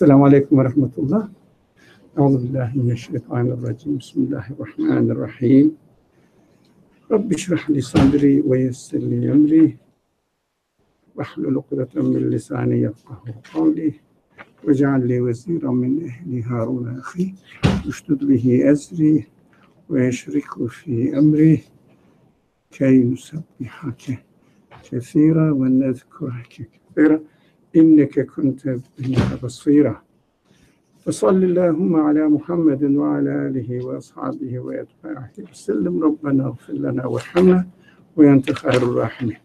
Assalamu alaikum wa rahmatullah. A'udhu billahi minash shaitanir rajim. Bismillahir rahmanir rahim. Rabbi shrah li sadri wa yassir li amri wahlul 'uqdatan min lisani yafqahu qawli waj'al li waziran min ahli Harun akhi ushdud bihi azri wa yashriku fi amri kay nusabbihaka kathira wa nadhkuraka kathira innaka kunta bina basira. فصل اللهم على محمد وعلى آله وأصحابه وأتباعه وسلم ربنا اغفر لنا وارحمنا وأنت خير الراحمين.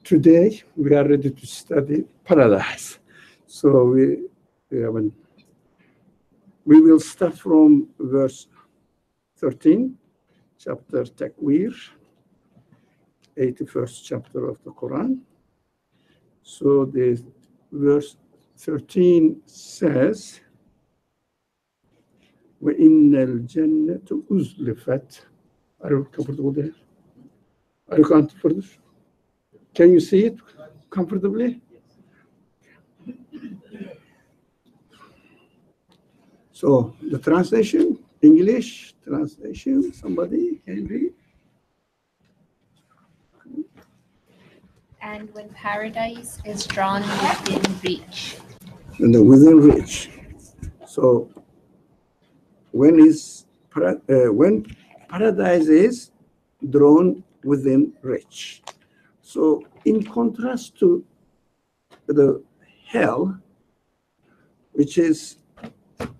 Today we are ready to study paradise. So we will start from verse 13, chapter Tawkir, 81st chapter of the Qur'an. So the verse 13 says, وَإِنَّ الْجَنَّةُ أُزْلِفَتْ. Are you comfortable there? Are you comfortable? Can you see it comfortably? So the translation, English translation, somebody can read? And when paradise is drawn within reach. Within reach. So when paradise is drawn within reach. So in contrast to the hell, which is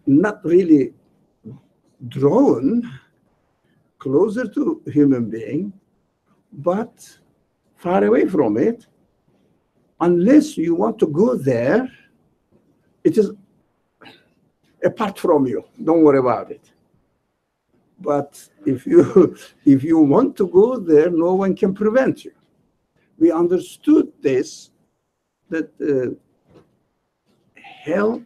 not really drawn closer to human being, but far away from it, unless you want to go there, it is apart from you. Don't worry about it. But if you want to go there, no one can prevent you. We understood this, that hell,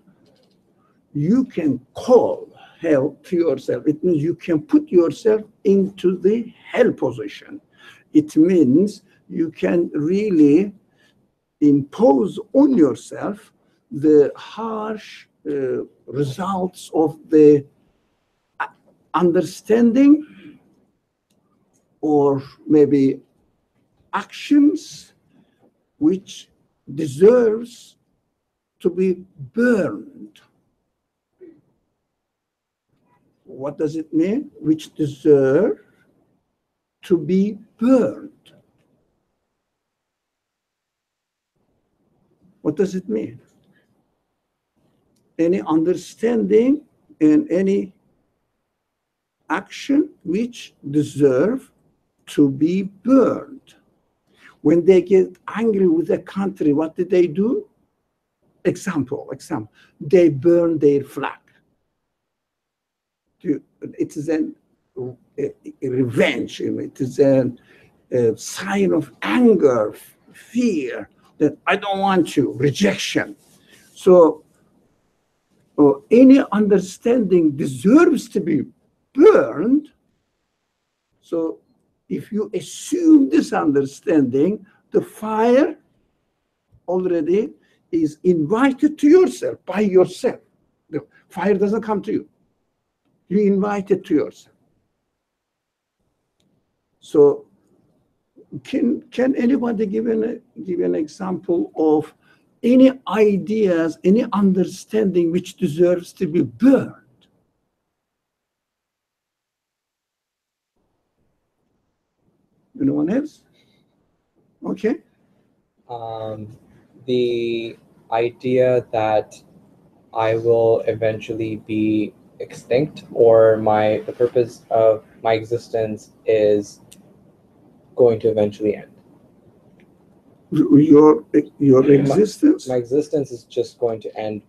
you can call hell to yourself. It means you can put yourself into the hell position. It means you can really impose on yourself the harsh results of the understanding or maybe actions which deserves to be burned. What does it mean? Which deserve to be burned. What does it mean? Any understanding and any action which deserve to be burned. When they get angry with a country, what do? Example, they burn their flag. It is a revenge, it is a sign of anger, fear, that I don't want you, rejection. So any understanding deserves to be burned. So if you assume this understanding, the fire already is invited to yourself, by yourself. The fire doesn't come to you. You invite it to yourself. So can anybody give an example of any ideas, any understanding which deserves to be burned? Anyone else? Okay. The idea that I will eventually be extinct, or the purpose of my existence is going to eventually end. Your existence? My existence is just going to end.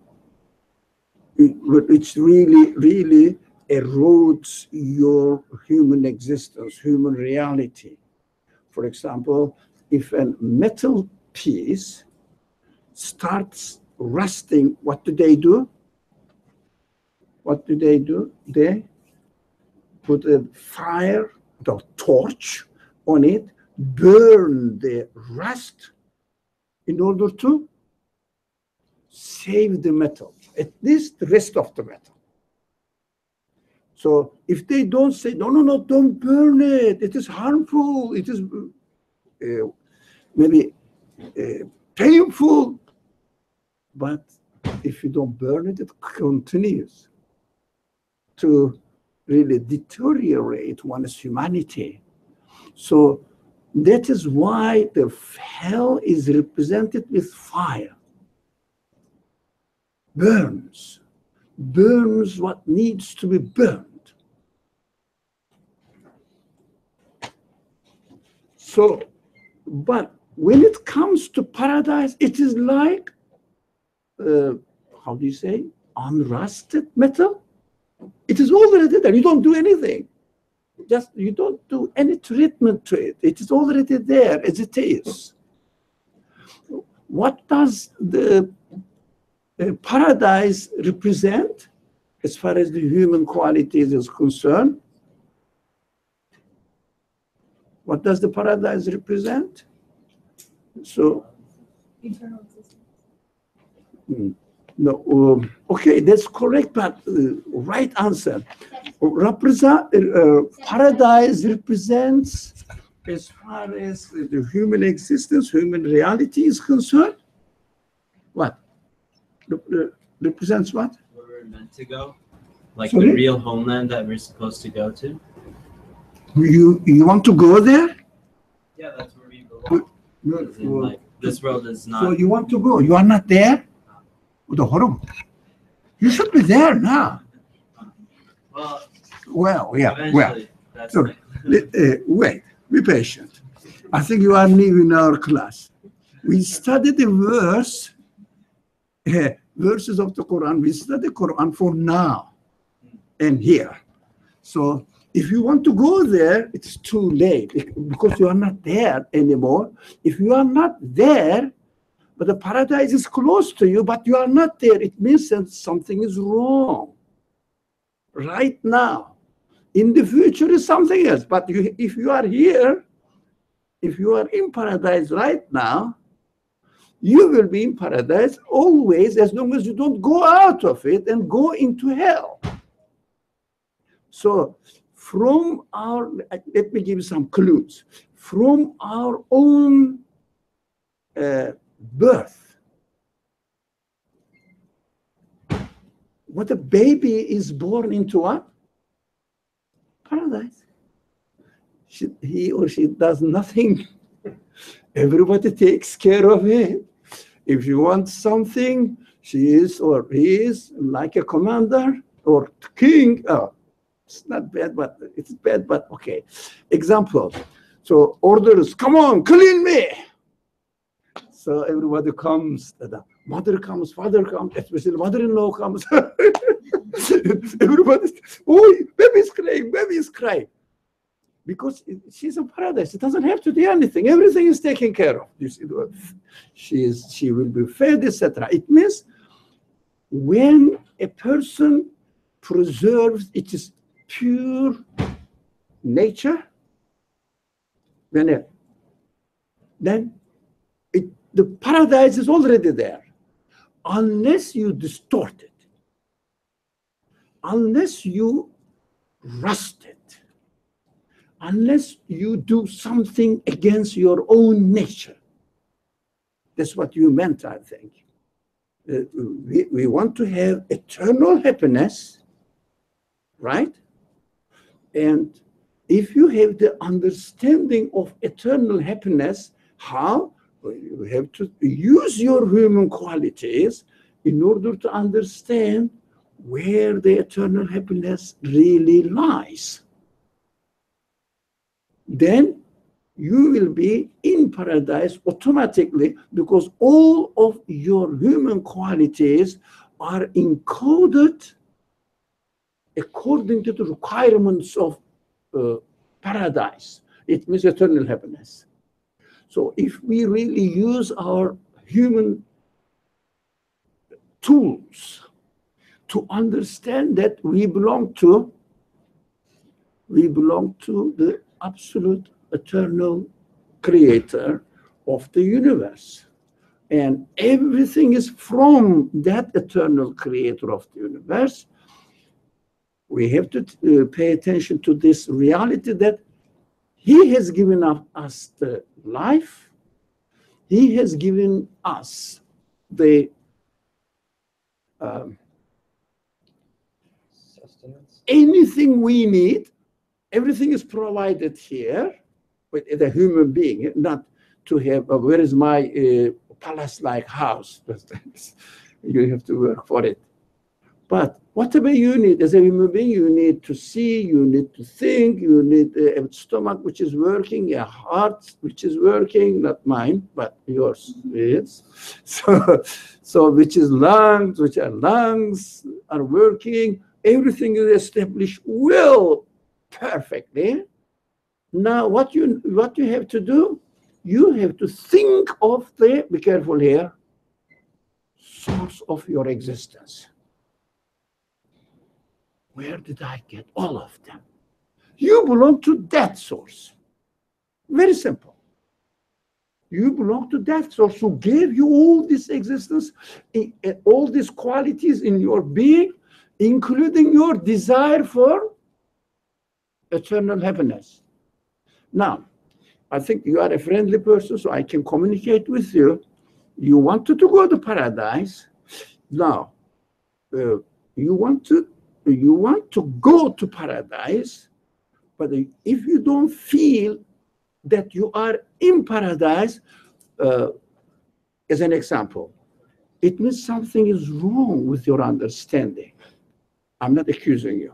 It's really erodes your human existence, human reality. For example, if a metal piece starts rusting, what do? They put a fire, the torch on it, burn the rust in order to save the metal, at least the rest of the metal. So if they don't say, no, no, no, don't burn it, it is harmful, it is maybe painful, but if you don't burn it, it continues to really deteriorate one's humanity. So that is why the hell is represented with fire. Burns what needs to be burned. So, but when it comes to paradise, it is like, how do you say, unrusted metal? It is already there. You don't do anything. Just, you don't do any treatment to it. It is already there as it is. What does the paradise represent as far as the human qualities is concerned? What does the paradise represent? So, Eternal existence. No, okay, that's correct, but right answer. Paradise represents, as far as the human existence, human reality is concerned, what? Represents what? Where we're meant to go, like Sorry? the real homeland that we're supposed to go to. You want to go there? Yeah, that's where we belong. No, As in, like, this world is not. so you want to go? You are not there? You should be there now. Well, Well, yeah, well. eventually, that's So, wait, be patient. I think you are new in our class. We studied the verses of the Quran. We study Quran for now and here. So if you want to go there, it's too late because you are not there anymore. If you are not there, but the paradise is close to you, but you are not there, it means that something is wrong right now. In the future is something else. But if you are here, if you are in paradise right now, you will be in paradise always, as long as you don't go out of it and go into hell. So from our, let me give you some clues. From our own birth, what a baby is born into what? Paradise. He or she does nothing. Everybody takes care of it. If you want something, she is or he is like a commander or king. Oh, it's not bad, but it's bad, but okay. Example. So orders, come on, clean me. So everybody comes, the mother comes, father comes, especially mother-in-law comes. Everybody, oh, baby's crying. Because she's in paradise. It doesn't have to do anything. Everything is taken care of. You see, she will be fed, etc. It means when a person preserves its pure nature, then the paradise is already there. Unless you distort it, unless you rust it, unless you do something against your own nature. That's what you meant, I think. We want to have eternal happiness, right? And if you have the understanding of eternal happiness, how? Well, you have to use your human qualities in order to understand where the eternal happiness really lies. Then you will be in paradise automatically because all of your human qualities are encoded according to the requirements of paradise. It means eternal happiness. So if we really use our human tools to understand that we belong to the absolute eternal creator of the universe. And everything is from that eternal creator of the universe. We have to pay attention to this reality that he has given us the life. He has given us the Sustenance. anything we need. Everything is provided here with the human being, not to have, where is my palace-like house? You have to work for it. But whatever you need as a human being, you need to see, you need to think, you need a stomach which is working, a heart which is working, not mine, but yours is. So which is lungs, which are lungs are working, everything is established well, perfectly. Now what you have to do, you have to think of the, be careful here, source of your existence. Where did I get all of them? You belong to that source. Very simple. You belong to that source who gave you all this existence, all these qualities in your being, including your desire for eternal happiness. Now, I think you are a friendly person, so I can communicate with you. You wanted to go to paradise. Now, you want to go to paradise, but if you don't feel that you are in paradise, as an example, it means something is wrong with your understanding. I'm not accusing you.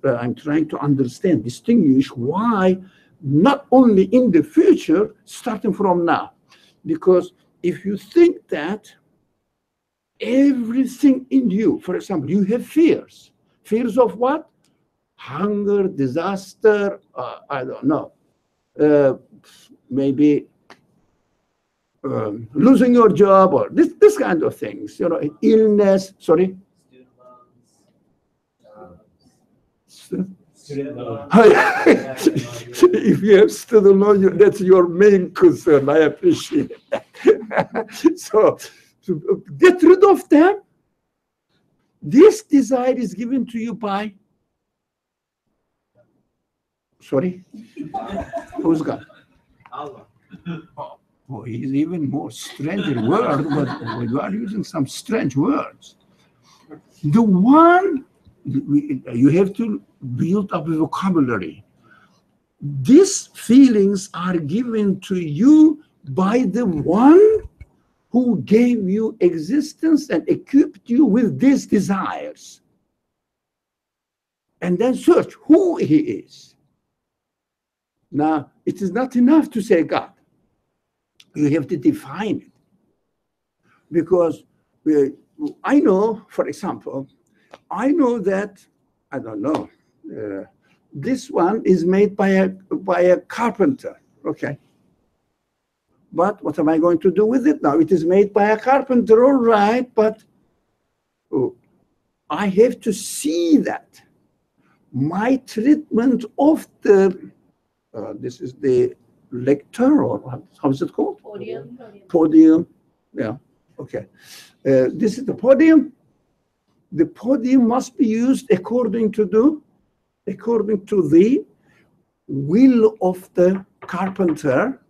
I'm trying to understand, distinguish why, not only in the future, starting from now. Because if you think that everything in you, for example, you have fears. Fears of what? Hunger, disaster, I don't know. Maybe losing your job or this kind of things, you know, illness, sorry? Student loans. If you have student loan, that's your main concern. I appreciate that. So to get rid of them. This desire is given to you by, sorry? Who's God? Allah. Oh, he's even more stranger word, but you are using some strange words. The one, you have to build up a vocabulary. These feelings are given to you by the one who gave you existence and equipped you with these desires. And then search who he is. Now, it is not enough to say God. You have to define it. Because I know, for example, I know that, I don't know, this one is made by a carpenter, okay? But what am I going to do with it now? It is made by a carpenter, all right, but I have to see that. My treatment of the, this is the lecture, or how is it called? Podium. Podium, yeah, okay. This is the podium. The podium must be used according to the will of the carpenter.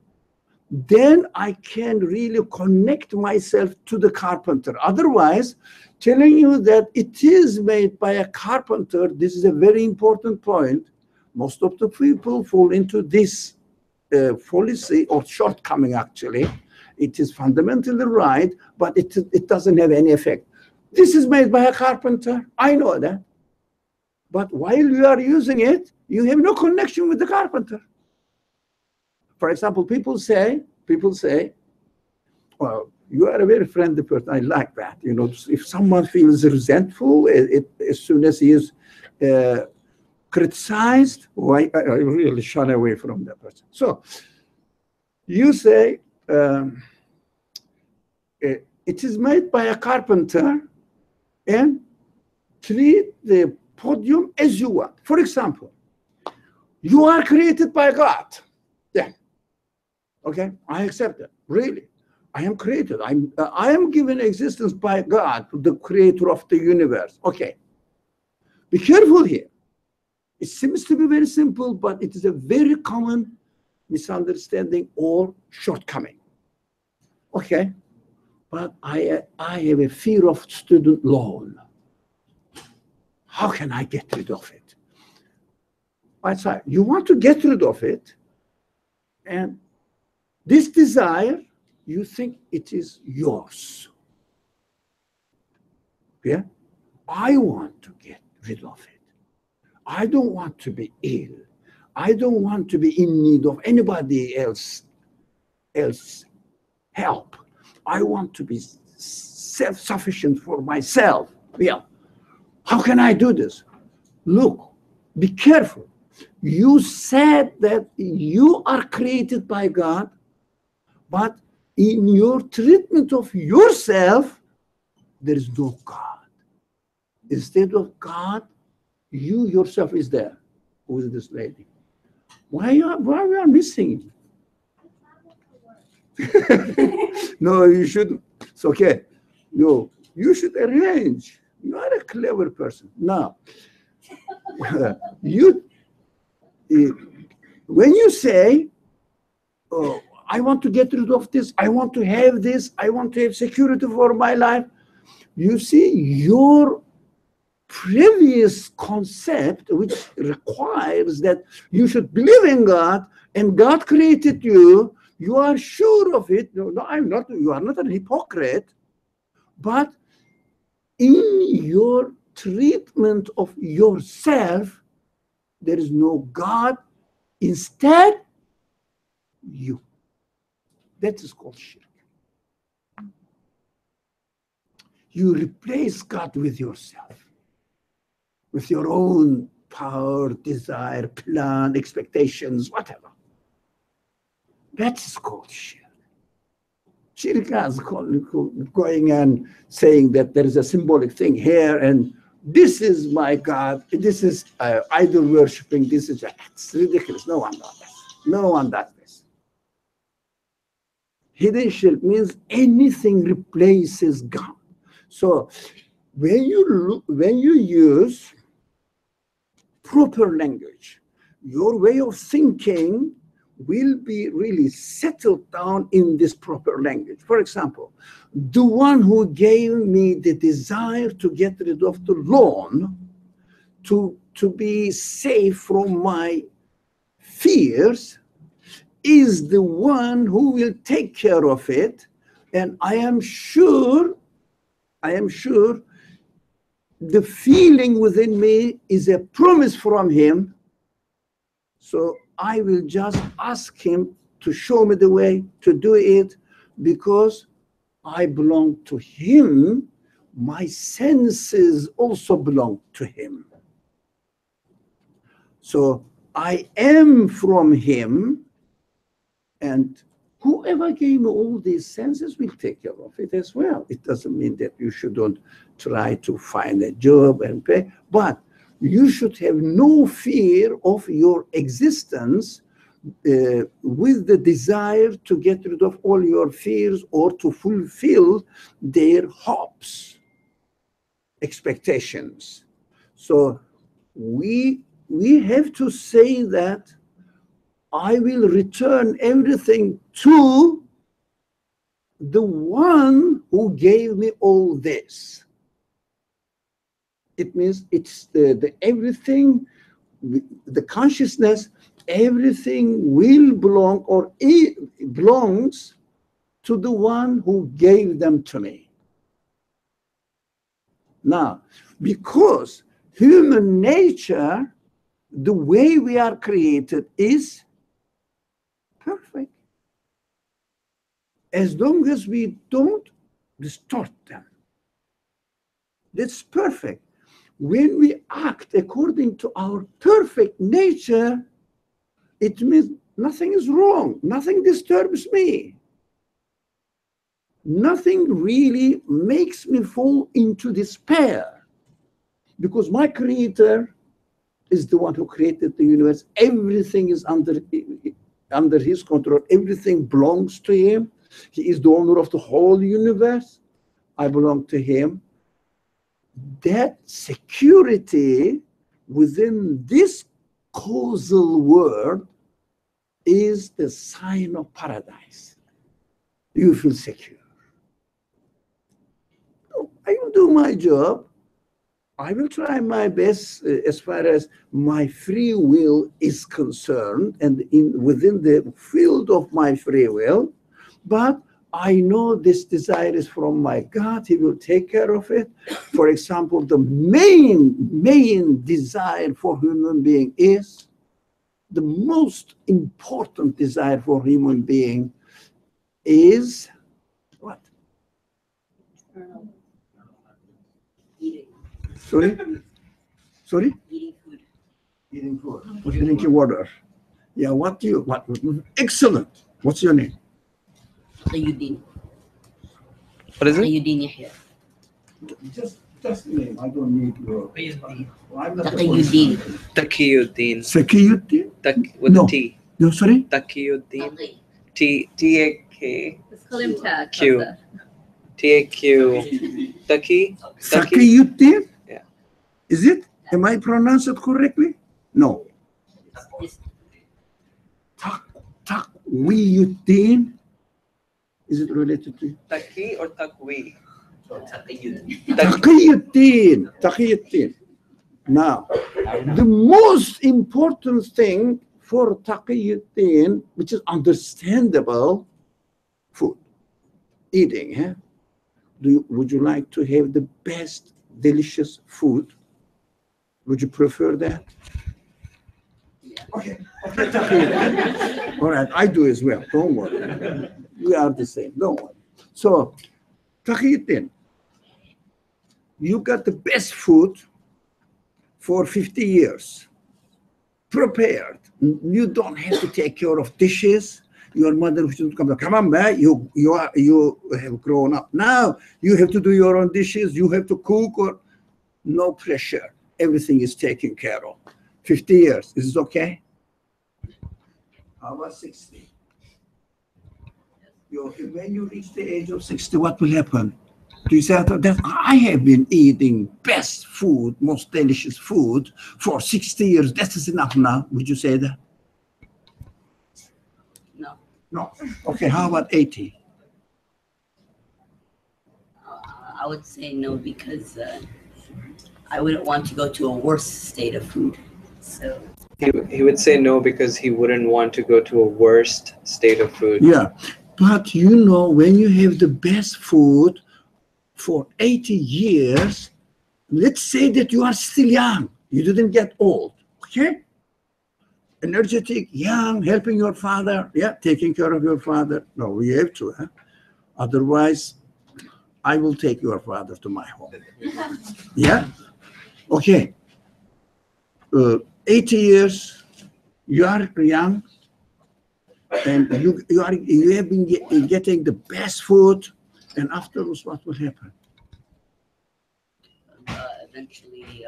Then I can really connect myself to the carpenter. Otherwise, telling you that it is made by a carpenter, this is a very important point. Most of the people fall into this fallacy or shortcoming, actually. It is fundamentally right, but it doesn't have any effect. This is made by a carpenter. I know that. But while you are using it, you have no connection with the carpenter. For example, people say, well, you are a very friendly person. I like that. You know, if someone feels resentful, as soon as he is criticized, I really shun away from that person. So you say, it is made by a carpenter, and treat the podium as you want. For example, you are created by God. Yeah. Okay, I accept that, really. I am created. I am given existence by God, the creator of the universe. Okay. Be careful here. It seems to be very simple, but it is a very common misunderstanding or shortcoming. Okay. But I have a fear of student loan. How can I get rid of it? I say, you want to get rid of it, and this desire, you think it is yours. Yeah? I want to get rid of it. I don't want to be ill. I don't want to be in need of anybody else help. I want to be self-sufficient for myself. Yeah. How can I do this? Look, be careful. You said that you are created by God, but in your treatment of yourself, there is no God. Instead of God, you yourself is there with this lady. Why we are missing? No, you shouldn't. It's okay. No, you should arrange. You are a clever person. Now, when you say, oh, I want to get rid of this, I want to have this, I want to have security for my life, you see, your previous concept, which requires that you should believe in God and God created you, you are sure of it. No, I'm not. You are not a hypocrite, but in your treatment of yourself, there is no God. Instead, you. That is called shirk. You replace God with yourself, with your own power, desire, plan, expectations, whatever. That is called shirk. Shirk is going and saying that there is a symbolic thing here, and this is my God, this is idol worshipping, it's ridiculous. No one does this. No one does this. Hidden shirk means anything replaces God. So when you use proper language, your way of thinking will be really settled down in this proper language. For example, the one who gave me the desire to get rid of the loan, to be safe from my fears, is the one who will take care of it. And I am sure the feeling within me is a promise from him. So I will just ask him to show me the way to do it, because I belong to him. My senses also belong to him. So I am from him, and whoever gave me all these senses will take care of it as well. It doesn't mean that you shouldn't try to find a job and pay, but you should have no fear of your existence with the desire to get rid of all your fears or to fulfill their hopes, expectations. So we have to say that I will return everything to the one who gave me all this. It means it's the everything, the consciousness, everything will belong, or it belongs to the one who gave them to me. Now, because human nature, the way we are created is perfect, as long as we don't distort them. That's perfect. When we act according to our perfect nature, it means nothing is wrong. Nothing disturbs me. Nothing really makes me fall into despair, because my creator is the one who created the universe. Everything is under his control. Everything belongs to him. He is the owner of the whole universe. I belong to him. That security within this causal world is the sign of paradise. You feel secure. I will do my job. I will try my best as far as my free will is concerned and within the field of my free will. But I know this desire is from my God. He will take care of it. For example, the main desire for human being is the most important desire for human being is what? Eating. Sorry? Sorry? Eating food. Eating food. Drinking water. Yeah, what? Excellent. What's your name? Taqiyuddin. What is it? Taqiyuddin Yahya. Just name. I don't need your. I'm not Taqiyuddin. Taqiyuddin. Sakiyuddin? With No. a T. No, sorry? Taqiyuddin. Taqi. T-A-K. Let's call him Taq. Q. T-A-Q. Taqi? Sakiyuddin? Yeah. Is it? Am I pronounced it correctly? No. Taqiyuddin? Is it related to? Taqi or Taqwi? Taqiyuddin. Taqiyuddin. Now, the most important thing for Taqiyuddin, which is understandable, food, eating. Eh? Would you like to have the best, delicious food? Would you prefer that? Okay. All right, I do as well. Don't worry. We are the same. Don't worry. So, Taqiyuddin, you got the best food for 50 years, prepared. You don't have to take care of dishes. Your mother should come on, man, you have grown up. Now you have to do your own dishes. You have to cook, or no pressure. Everything is taken care of. 50 years, is it okay? How about 60? When you reach the age of 60, what will happen? Do you say that I have been eating best food, most delicious food for 60 years? That is enough now. Would you say that? No. No. Okay, how about 80? I would say no because I wouldn't want to go to a worse state of food. So He would say no because he wouldn't want to go to a worst state of food. Yeah, but you know, when you have the best food for 80 years, let's say that you are still young. You didn't get old, okay? Energetic, young, helping your father, yeah, taking care of your father. No, we have to, huh? Otherwise, I will take your father to my home. Yeah? Okay. 80 years, you are young, and you have been getting the best food, and afterwards, what will happen? eventually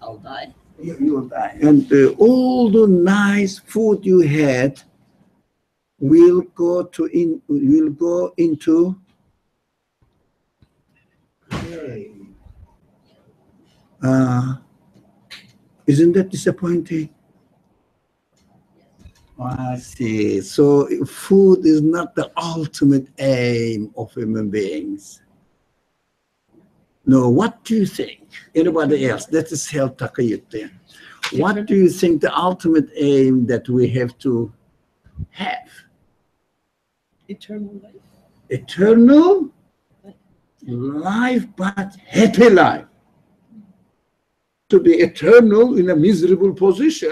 I'll die. You will die. And all the nice food you had will go into isn't that disappointing? I see. So food is not the ultimate aim of human beings. No, what do you think? Anybody else? That is health Taqiyuddin. What do you think the ultimate aim that we have to have? Eternal life. Eternal life, but happy life. To be eternal in a miserable position,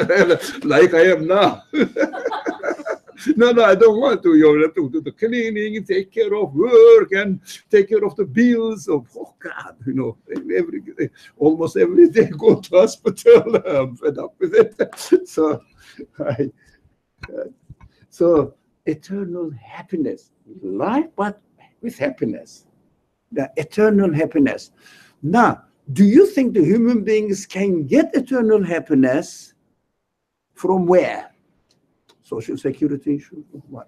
like I am now. No, I don't want to. You have to do the cleaning, take care of work, and take care of the bills. Oh God, you know, almost every day go to hospital. I'm fed up with it. So eternal happiness, life, but with happiness, the eternal happiness. Now, do you think the human beings can get eternal happiness from where? Social security insurance? What?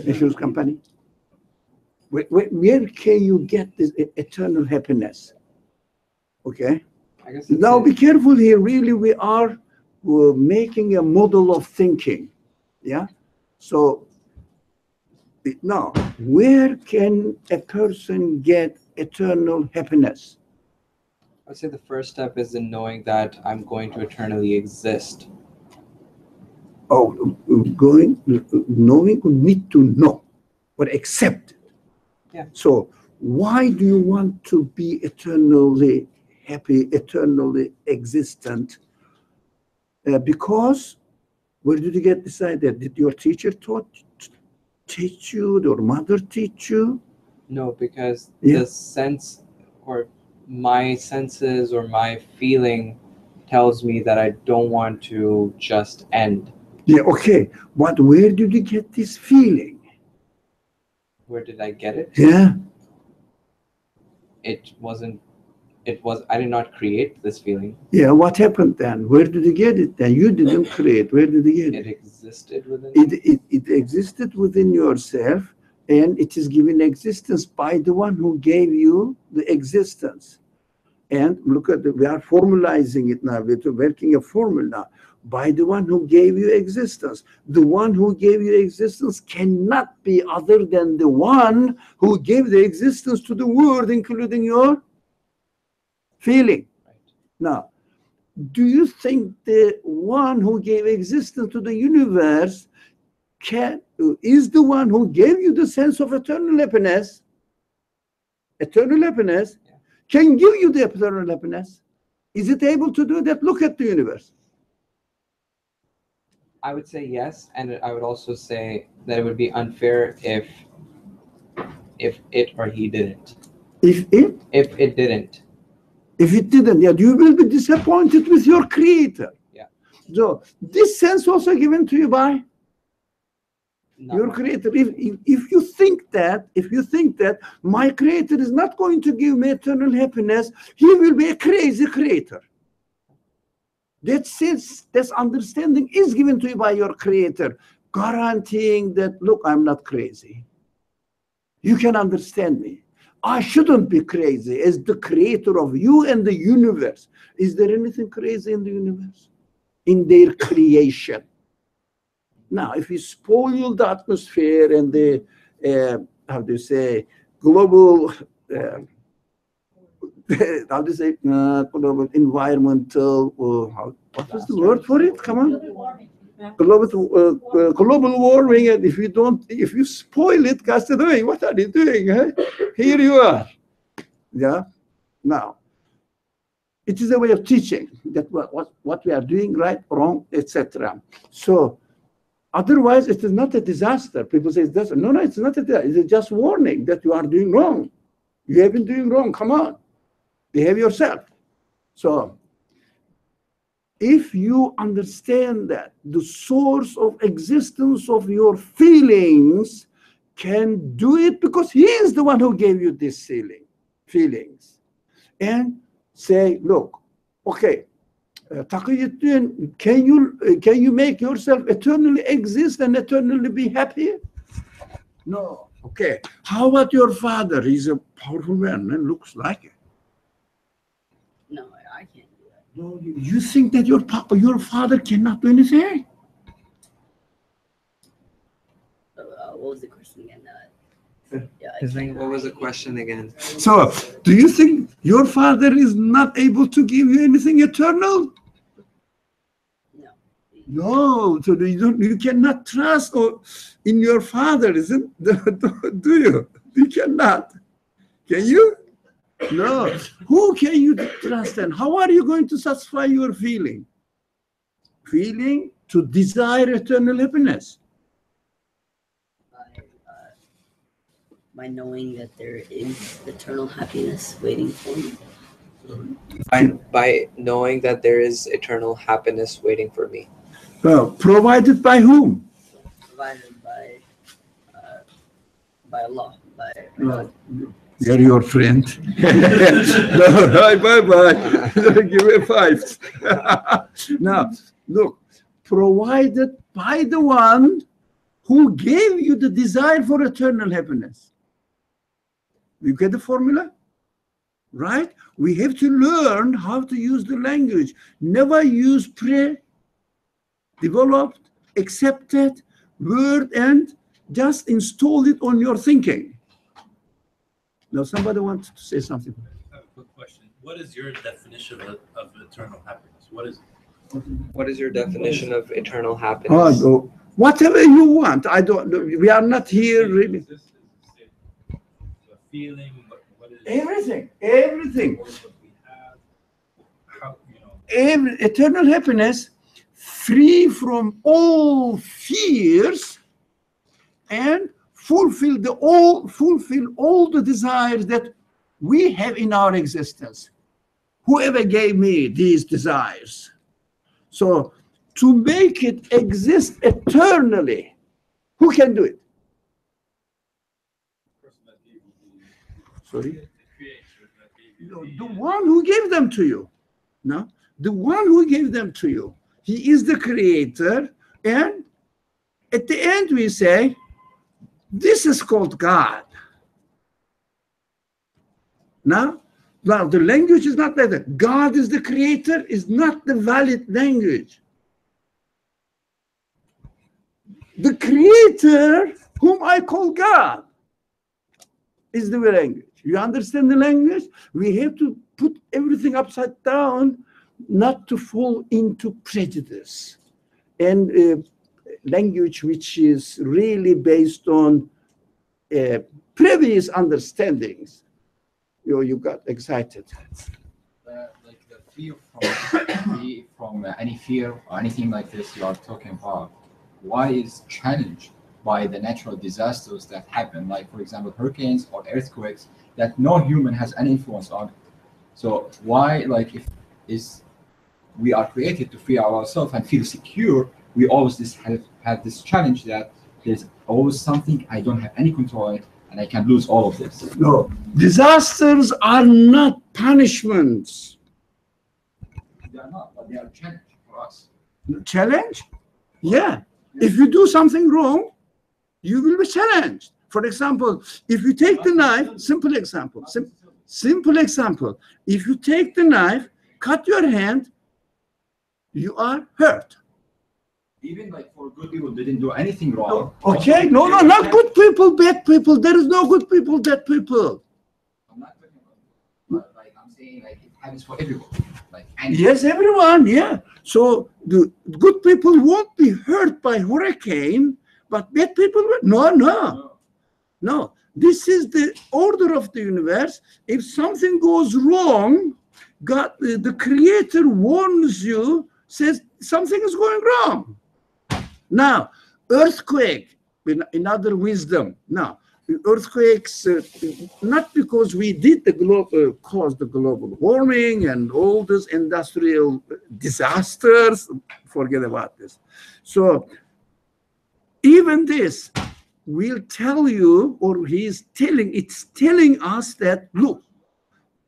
Insurance company? Where can you get this eternal happiness? Okay. I guess Now be careful here. Really, we're making a model of thinking. Yeah. So now, where can a person get eternal happiness? I would say the first step is in knowing that I'm going to eternally exist. Oh, knowing, need to know, but accept it. Yeah. So why do you want to be eternally happy, eternally existent? Because where did you get this idea? Did your teacher teach you, or mother teach you? No, because Yeah. the sense or my senses or my feeling tells me that I don't want to just end. Yeah, okay. But where did you get this feeling? Where did I get it? Yeah. I did not create this feeling. Yeah, what happened then? Where did you get it then? You didn't create. Where did you get it? It existed within It existed within yourself, and it is given existence by the one who gave you the existence. And look at we are formalizing it now. We're working a formula by the one who gave you existence. The one who gave you existence cannot be other than the one who gave the existence to the world, including your feeling. Right. Now, do you think the one who gave existence to the universe is the one who gave you the sense of eternal happiness? Eternal happiness can give you the eternal happiness. Is it able to do that? Look at the universe. I would say yes, and I would also say that it would be unfair if it or he didn't. If it didn't. If it didn't, yeah, you will be disappointed with your creator. Yeah. So this sense also given to you by your creator. If you think that my creator is not going to give me eternal happiness, he will be a crazy creator. That sense, that understanding is given to you by your creator, guaranteeing that, look, I'm not crazy. You can understand me. I shouldn't be crazy as the creator of you and the universe. Is there anything crazy in the universe? In their creation. Now, if you spoil the atmosphere and the, how do you say, global, how do you say, global environmental, what is the word for it? Come on. Global warming, and if you spoil it, cast it away. What are you doing? Huh? Here you are. Yeah. Now, it is a way of teaching that what we are doing right, wrong, etc. So, otherwise, it is not a disaster. People say, no, it's not a disaster. It's just warning that you are doing wrong. You have been doing wrong. Come on, behave yourself. So, if you understand that the source of existence of your feelings can do it because he is the one who gave you these feelings, and say, look, okay, Taqiyuddin, can you make yourself eternally exist and eternally be happy? No. Okay. How about your father? He's a powerful man and looks like it. No, I can't do that. No, you think that your father cannot do anything? What was the question again? What was the question again? So, do you think your father is not able to give you anything eternal? No. No. So you cannot trust in your father, isn't it? Do you? You cannot. Can you? No. Who can you trust then? How are you going to satisfy your feeling? Feeling to desire eternal happiness. By knowing that there is eternal happiness waiting for me. By knowing that there is eternal happiness waiting for me. Well, provided by whom? Provided by Allah. They're your friend. No, bye. Give me 5. Now, look, provided by the one who gave you the desire for eternal happiness. You get the formula? Right? We have to learn how to use the language. Never use pre-developed, accepted word and just install it on your thinking. Now, somebody wants to say something. I have a quick question. What is your definition of eternal happiness? What is it? What is your definition of eternal happiness? Oh, whatever you want. I don't. We are not here really. Is this a feeling? What is Everything. what we have? How, you know? Eternal happiness, free from all fears, and fulfill all the desires that we have in our existence. Whoever gave me these desires. So to make it exist eternally, who can do it? Sorry? The creator that gave you No, the one who gave them to you. No, the one who gave them to you. He is the creator, and at the end we say, this is called God. Now, the language is not like that. God is the creator is not the valid language. The creator, whom I call God, is the language. You understand the language? We have to put everything upside down, not to fall into prejudice. And language which is really based on previous understandings. You got excited. Like the fear from any fear or anything like this you are talking about, why is challenged by the natural disasters that happen, like for example hurricanes or earthquakes that no human has any influence on? So why, like, if we are created to fear ourselves and feel secure, we always have this challenge that there's always something I don't have any control on it, and I can lose all of this. No, disasters are not punishments. They are not, but they are a challenge for us. Challenge? Yeah. If you do something wrong, you will be challenged. For example, if you take the knife, simple example, if you take the knife, cut your hand, you are hurt. Even like for good people, they didn't do anything wrong. Okay, no, not good people, bad people. There is no good people, bad people. I'm not talking about, like, I'm saying like it happens for everyone. Like Yes, everyone, yeah. So the good people won't be hurt by hurricane, but bad people will. No. This is the order of the universe. If something goes wrong, God, the Creator warns you, says something is going wrong. Now, earthquake, another wisdom. Now, earthquakes, not because we did caused the global warming and all these industrial disasters, forget about this. So even this will tell you, or it's telling us that, look,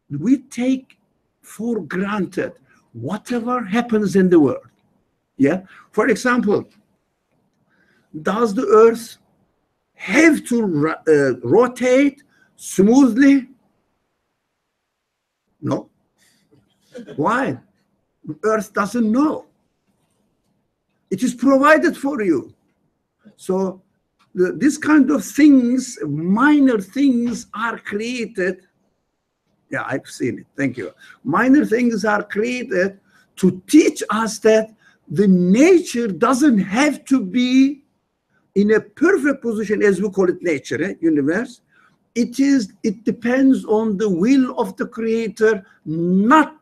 we take for granted whatever happens in the world. Yeah. For example, does the earth have to rotate smoothly? No. Why? Earth doesn't know. It is provided for you. So this kind of things, minor things are created. Yeah, I've seen it. Thank you. Minor things are created to teach us that the nature doesn't have to be in a perfect position, as we call it, nature, universe. It depends on the will of the Creator, not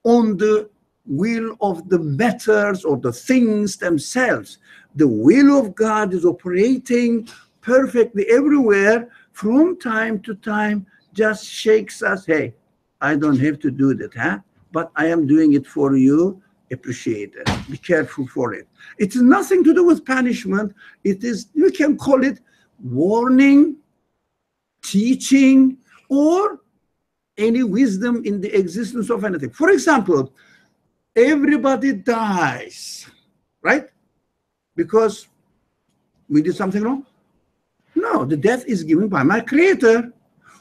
on the will of the matters or the things themselves. The will of God is operating perfectly everywhere. From time to time, just shakes us. Hey, I don't have to do that, but I am doing it for you. Appreciate it. Be careful for it. It has nothing to do with punishment. It is, you can call it warning, teaching, or any wisdom in the existence of anything. For example, everybody dies, right? Because we did something wrong? No, the death is given by my Creator.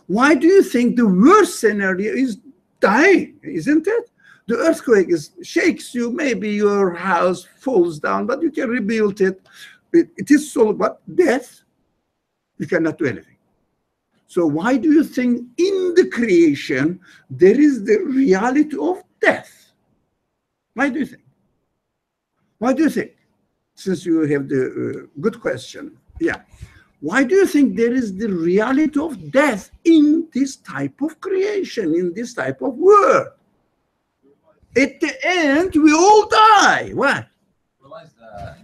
Why do you think the worst scenario is dying, isn't it? The earthquake shakes you, maybe your house falls down, but you can rebuild it. It is so, but death, you cannot do anything. So why do you think in the creation there is the reality of death? Why do you think? Why do you think? Since you have the good question, yeah. Why do you think there is the reality of death in this type of creation, in this type of world? At the end, we all die. Why? Realize the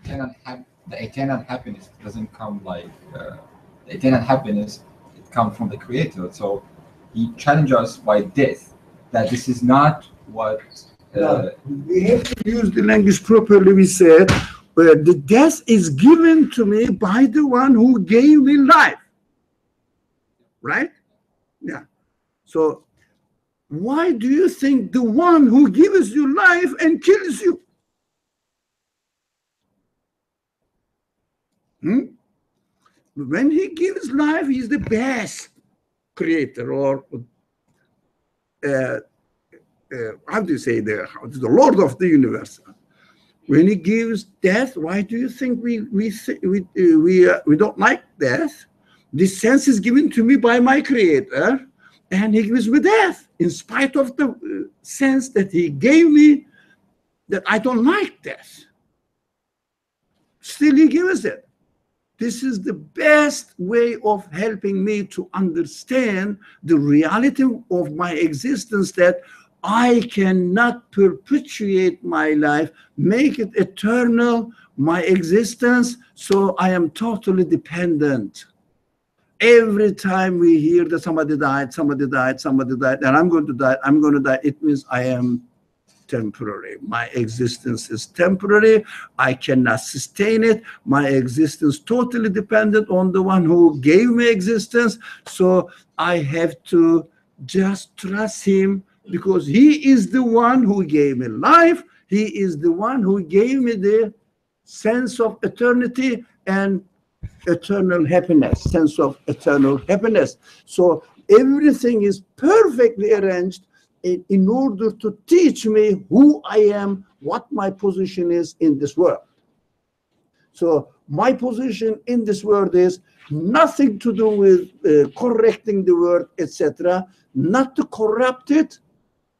eternal happiness doesn't come like the eternal happiness. It comes from the Creator. So He challenged us by death that this is not what. We have to use the language properly. We said, the death is given to me by the one who gave me life. Right? Yeah. So why do you think the one who gives you life and kills you? When he gives life, he's the best creator, or how do you say, the Lord of the universe. When he gives death, why do you think we don't like death? This sense is given to me by my Creator, and he gives me death in spite of the sense that he gave me that I don't like death. Still, he gives it. This is the best way of helping me to understand the reality of my existence, that I cannot perpetuate my life, make it eternal, my existence, so I am totally dependent. Every time we hear that somebody died, and I'm going to die, it means I am temporary. My existence is temporary. I cannot sustain it. My existence totally dependent on the one who gave me existence. So I have to just trust him, because he is the one who gave me life. He is the one who gave me the sense of eternity and eternal happiness, sense of eternal happiness. So everything is perfectly arranged in order to teach me who I am, what my position is in this world. So my position in this world is nothing to do with correcting the word, etc. Not to corrupt it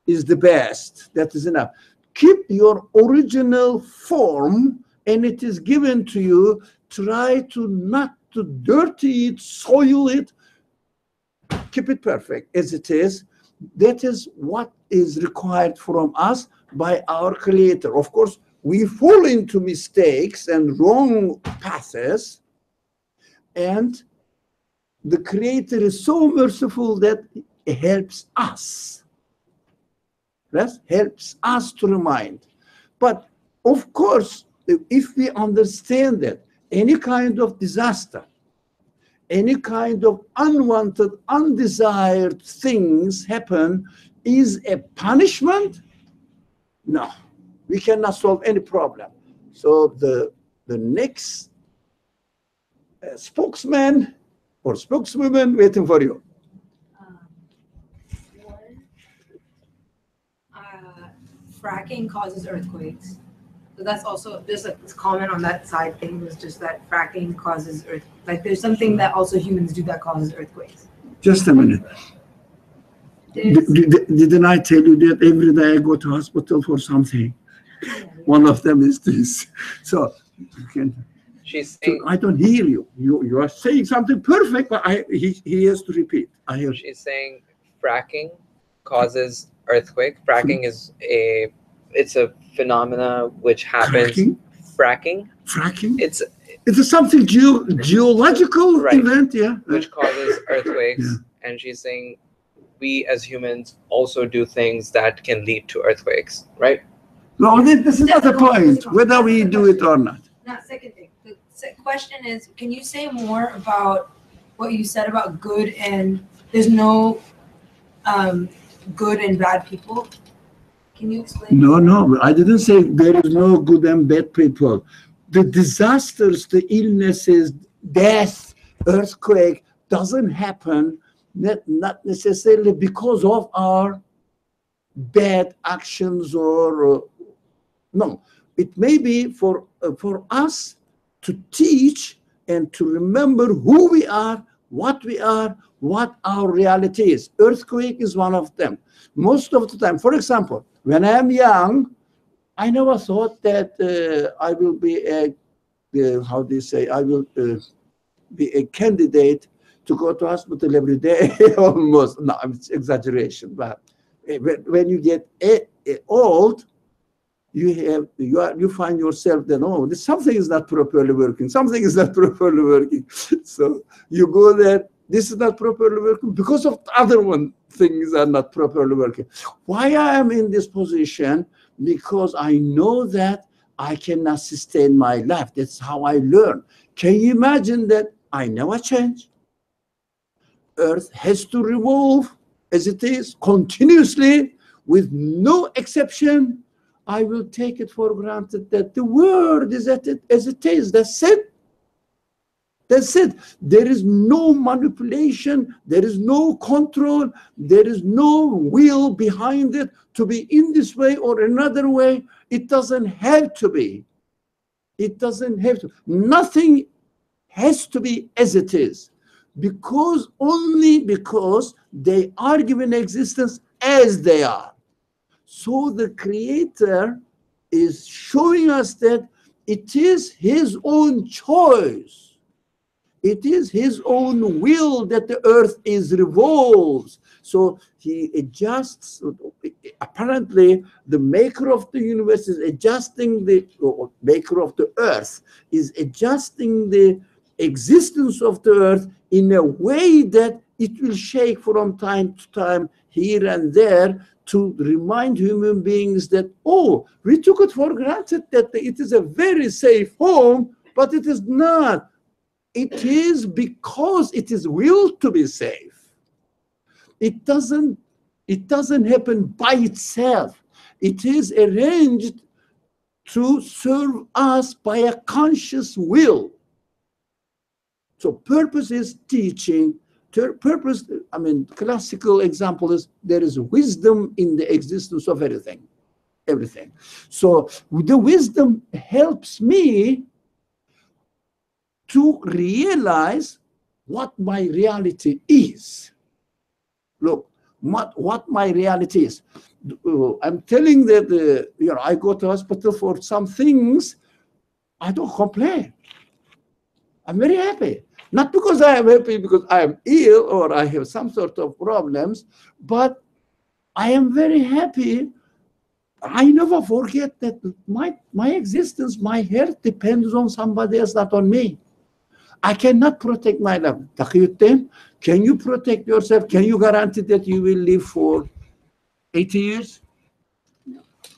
is the best. That is enough. Keep your original form, and it is given to you. Try to not to dirty it, soil it. Keep it perfect as it is. That is what is required from us by our Creator. Of course, we fall into mistakes and wrong paths, and the Creator is so merciful that it helps us. That helps us to remind. But of course, if we understand that any kind of disaster, any kind of unwanted, undesired things happen is a punishment, no, we cannot solve any problem. So the next spokesman or spokeswoman waiting for you. Fracking causes earthquakes. So that's also, there's a comment on that side thing, was just that fracking causes like there's something that also humans do that causes earthquakes. Just a minute. Didn't I tell you that every day I go to hospital for something? One of them is this. So you can. She's saying, so I don't hear you. You are saying something perfect, but he has to repeat. I hear. She's saying fracking causes earthquake. Fracking is a phenomena which happens. Fracking. It's something geological event, yeah. Which causes earthquakes. Yeah. And she's saying we as humans also do things that can lead to earthquakes, right? No, this is not the point, whether we do it or not. Not second thing. The question is, can you say more about what you said about good and there's no good and bad people? Can you explain? No, I didn't say there is no good and bad people. The disasters, the illnesses, death, earthquake doesn't happen not necessarily because of our bad actions or no. It may be for us to teach and to remember who we are, what our reality is. Earthquake is one of them. Most of the time, for example, when I am young, I never thought that I will be a, how do you say, I will be a candidate to go to hospital every day, almost. No, it's exaggeration, but when you get old, you find yourself then, oh, something is not properly working, something is not properly working. So you go there, this is not properly working because of the other one, things are not properly working. Why I am in this position? Because I know that I cannot sustain my life. That's how I learn. Can you imagine that I never change? Earth has to revolve as it is continuously with no exception. I will take it for granted that the world is as it is. That's it. That's it. There is no manipulation. There is no control. There is no will behind it to be in this way or another way. It doesn't have to be. It doesn't have to. Nothing has to be as it is, only because they are given existence as they are. So the Creator is showing us that it is His own choice. It is His own will that the earth is revolves. So He adjusts. Apparently, the maker of the universe is adjusting or maker of the earth is adjusting the existence of the earth in a way that it will shake from time to time here and there to remind human beings that, oh, we took it for granted that it is a very safe home, but it is not. It is because it is willed to be safe. It doesn't happen by itself. It is arranged to serve us by a conscious will. So purpose is teaching. Purpose, I mean, classical example is there is wisdom in the existence of everything. Everything. So the wisdom helps me to realize what my reality is. Look, what my reality is. I'm telling that I go to hospital for some things. I don't complain. I'm very happy. Not because I am happy because I am ill or I have some sort of problems, but I am very happy. I never forget that my existence, my health depends on somebody else, not on me. I cannot protect my life. Taqiyuddin, can you protect yourself? Can you guarantee that you will live for 80 years?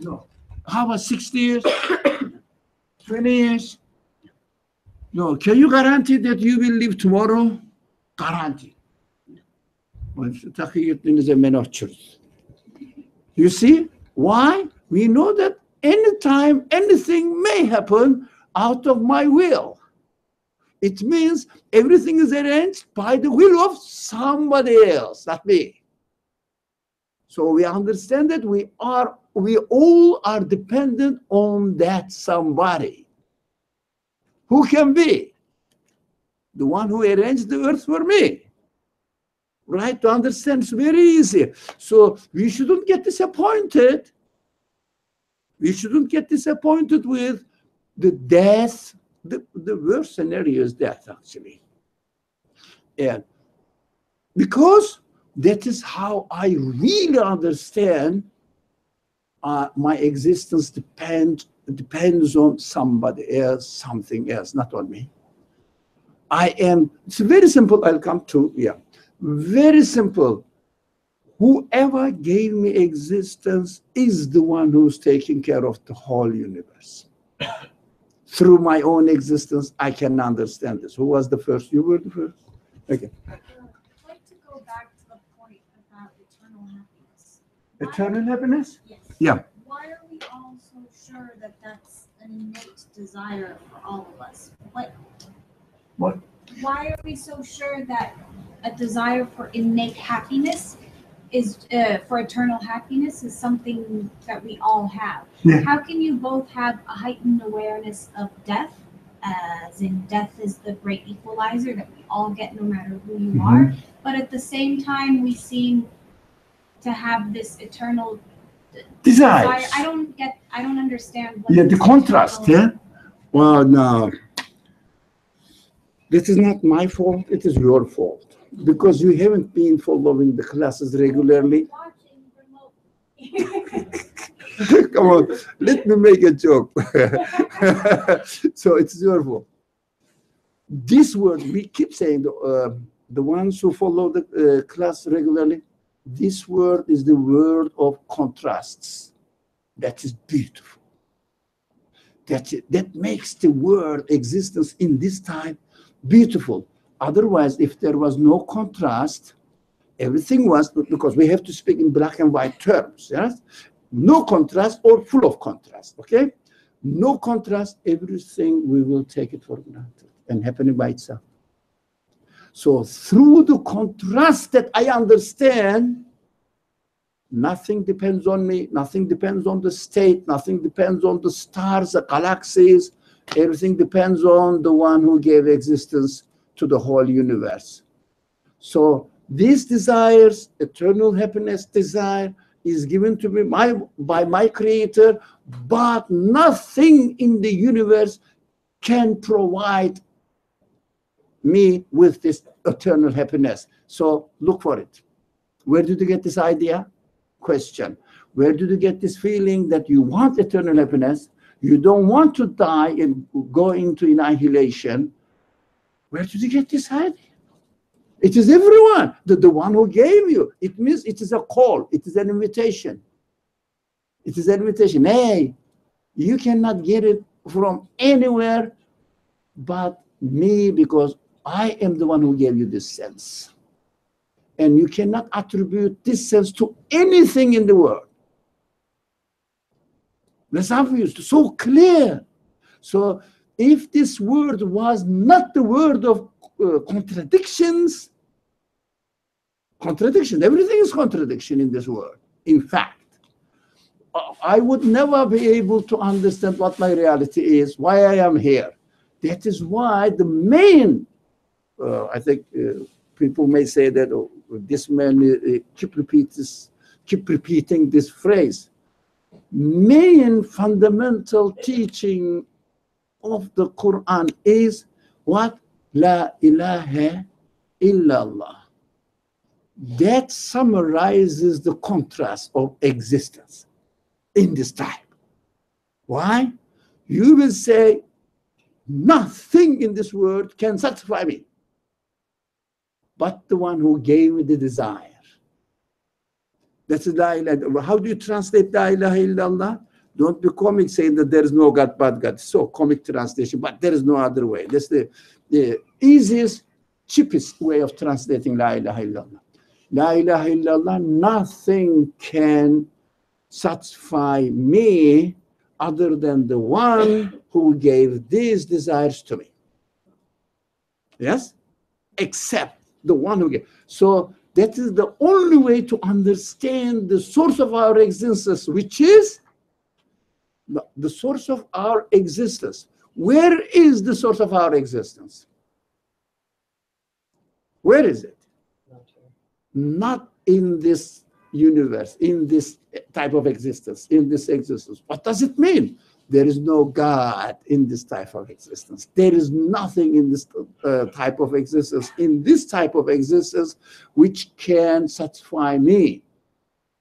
No. How about 60 years? 20 years? No. Can you guarantee that you will live tomorrow? Guarantee. Well, Taqiyuddin is a man of truth. You see? Why? We know that anytime anything may happen out of my will. It means everything is arranged by the will of somebody else, not me. So we understand that we all are dependent on that somebody. Who can be? The one who arranged the earth for me. Right? To understand, it's very easy. So we shouldn't get disappointed. We shouldn't get disappointed with the death. The worst scenario is death, actually. And because that is how I really understand my existence depends on somebody else, something else, not on me. It's very simple. I'll come to, very simple. Whoever gave me existence is the one who's taking care of the whole universe. Through my own existence, I can understand this. Who was the first? You were the first? Okay. I'd like to go back to the point about eternal happiness. Eternal happiness? Yes. Yeah. Why are we all so sure that that's an innate desire for all of us? What? What? Why are we so sure that a desire for innate happiness is for eternal happiness is something that we all have. Yeah. How can you both have a heightened awareness of death, as in death is the great equalizer that we all get no matter who you are, but at the same time we seem to have this eternal Desires. I don't understand what Yeah, the this contrast, eternal- yeah? Well, no. This is not my fault, it is your fault. Because you haven't been following the classes regularly. Watching remote. Come on, let me make a joke. So it's your fault. This word, we keep saying, the ones who follow the class regularly, this word is the word of contrasts. That is beautiful. That makes the word existence in this time beautiful. Otherwise, if there was no contrast, everything was, because we have to speak in black and white terms, yes? No contrast or full of contrast, okay? No contrast, everything we will take it for granted and happening by itself. So through the contrast that I understand, nothing depends on me, nothing depends on the state, nothing depends on the stars, the galaxies, everything depends on the one who gave existence to the whole universe. So these desires, eternal happiness desire, is given to me by my creator, but nothing in the universe can provide me with this eternal happiness. So look for it. Where did you get this idea? Question. Where did you get this feeling that you want eternal happiness? You don't want to die and go into annihilation. Where did you get this idea? It is everyone, the one who gave you. It means it is a call. It is an invitation. It is an invitation. Hey, you cannot get it from anywhere but me, because I am the one who gave you this sense. And you cannot attribute this sense to anything in the world. That's obvious, so clear. So if this word was not the word of contradictions, everything is contradiction in this world. In fact, I would never be able to understand what my reality is, why I am here. That is why the main, I think people may say that this man keep repeating this phrase. Main fundamental teaching of the Qur'an is what? La ilaha illallah. That summarizes the contrast of existence in this time. Why? You will say, nothing in this world can satisfy me but the one who gave me the desire. That's la ilaha. How do you translate la ilaha illallah? Don't be comic saying that there is no God but God. So comic translation, but there is no other way. That's the easiest, cheapest way of translating la ilaha illallah. La ilaha illallah, nothing can satisfy me other than the one who gave these desires to me. Yes? Except the one who gave. So that is the only way to understand the source of our existence, which is the source of our existence. Where is the source of our existence? Where is it? Not in this universe, in this type of existence, in this existence. What does it mean? There is no God in this type of existence. There is nothing in this type of existence, in this type of existence, which can satisfy me.